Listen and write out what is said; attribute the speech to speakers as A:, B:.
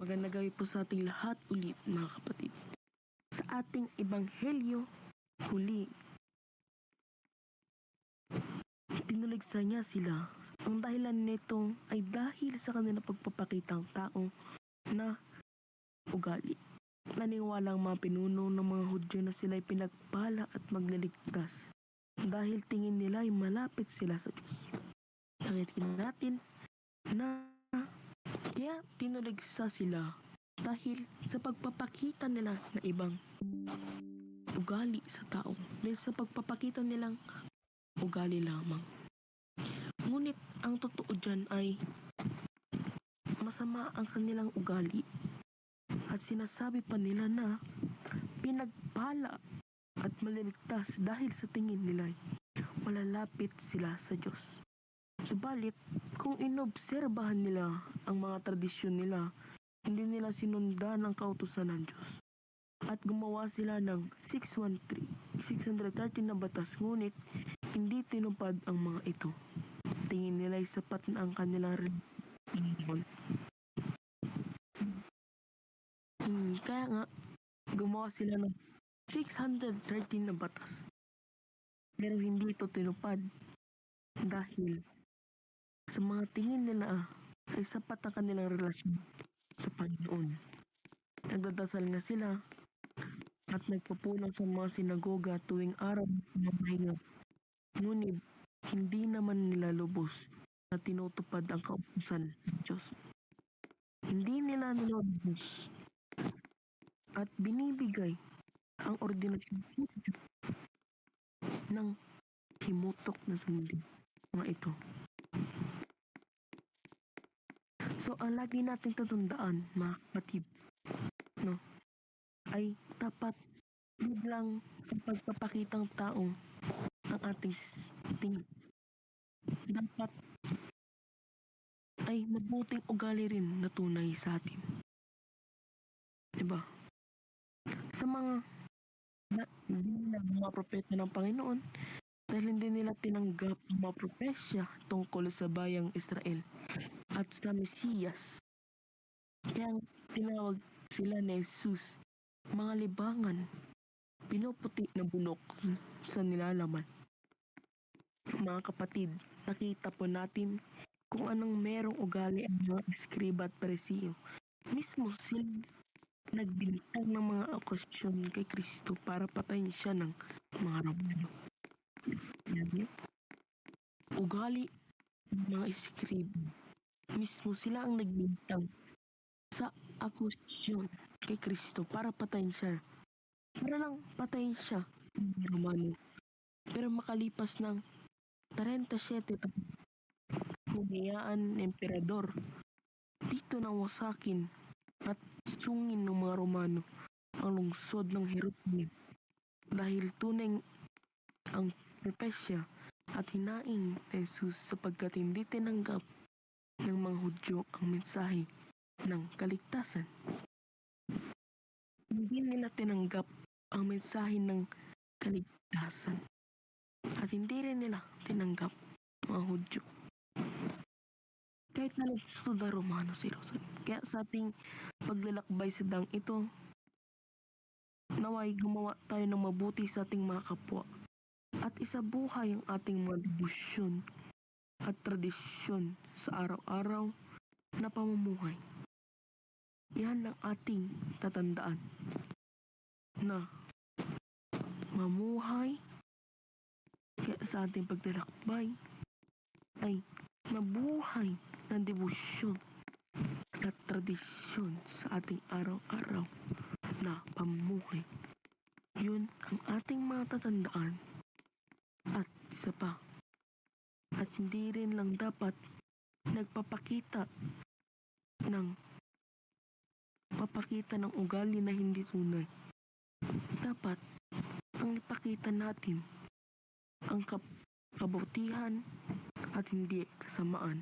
A: Magandang gabi po sa ating lahat ulit mga kapatid. Sa ating ebanghelyo, huli, tinuligsa niya sila. Ang dahilan nito ay dahil sa kanilang pagpapakitang tao na ugali. Naniwalang mga pinuno ng mga Hudyo na sila'y pinagpala at magliligtas dahil tingin nila ay malapit sila sa Diyos. Nakikita natin na kaya tinuligsa sila dahil sa pagpapakita nila na ibang ugali sa tao. Dahil sa pagpapakita nilang ugali lamang. Ngunit ang totoo dyan ay masama ang kanilang ugali. At sinasabi pa nila na pinagpala at maliligtas dahil sa tingin nila malalapit sila sa Diyos. Subalit, kung inobserbahan nila ang mga tradisyon nila, hindi nila sinundan ang kautusan ng Diyos. At gumawa sila ng 613 na batas, ngunit hindi tinupad ang mga ito. Tingin nila ay sapat na ang kanilang relihiyon. Kaya nga, gumawa sila ng 613 na batas. Pero hindi ito tinupad dahil sa mga tingin nila ay sapat ang kanilang relasyon sa Panginoon. Nagdadasal nga sila at nagpupulong sa mga sinagoga tuwing araw ng pamamahinga. Ngunit hindi naman nila lubos na tinutupad ang kautusan ng Diyos. Hindi nila nilulubos at binibigay ang ordinasyon ng himutok na sundin mga ito. So, ang lagi natin tatandaan, mga kapatid, no, ay dapat biglang ang pagpapakitang tao ang ating tingin. Dapat ay mabuting ugali rin na tunay sa atin. Diba? Sa mga propeta ng Panginoon, dahil hindi nila tinanggap ang mga propesya tungkol sa bayang Israel at sa Mesiyas. Kaya tinawag sila ni Jesus mga libangan, pinuputi na bulok sa nilalaman. Mga kapatid, nakita po natin kung anong merong ugali ang mga eskriba at parisiyo. Mismo sila nagbintang ng mga akusasyon kay Kristo para patayin siya ng mga Romano. Ugali ng mga eskriba. Mismo sila ang nagbintang sa akusasyon kay Kristo para patayin siya. Para lang patayin siya ng mga Romano. Pero makalipas ng 37 taon, humiyaan ng emperador dito nang wasakin at sungin ng mga Romano ang lungsod ng Jerusalem dahil tunay ang propesya at hinaing ni Jesus sapagkat hindi tinanggap ng mga Hudyo ang mensahe ng kaligtasan. Hindi nila tinanggap ang mensahe ng kaligtasan at hindi rin nila tinanggap mga Hudyo. Kahit na nagsuda Romano sila. Kaya sa ating paglalakbay sa dang ito, naway gumawa tayo ng mabuti sa ating mga kapwa at isabuhay ang ating mga debosyon at tradisyon sa araw-araw na pamumuhay. Yan ang ating tatandaan na mamuhay kaya sa ating paglalakbay ay mabuhay ng debosyon at tradisyon sa ating araw-araw na pamumuhay. Yun ang ating mga tatandaan. At isa pa, at hindi rin lang dapat nagpapakita ng ugali na hindi tunay. Dapat ang ipakita natin ang kabutihan at hindi kasamaan.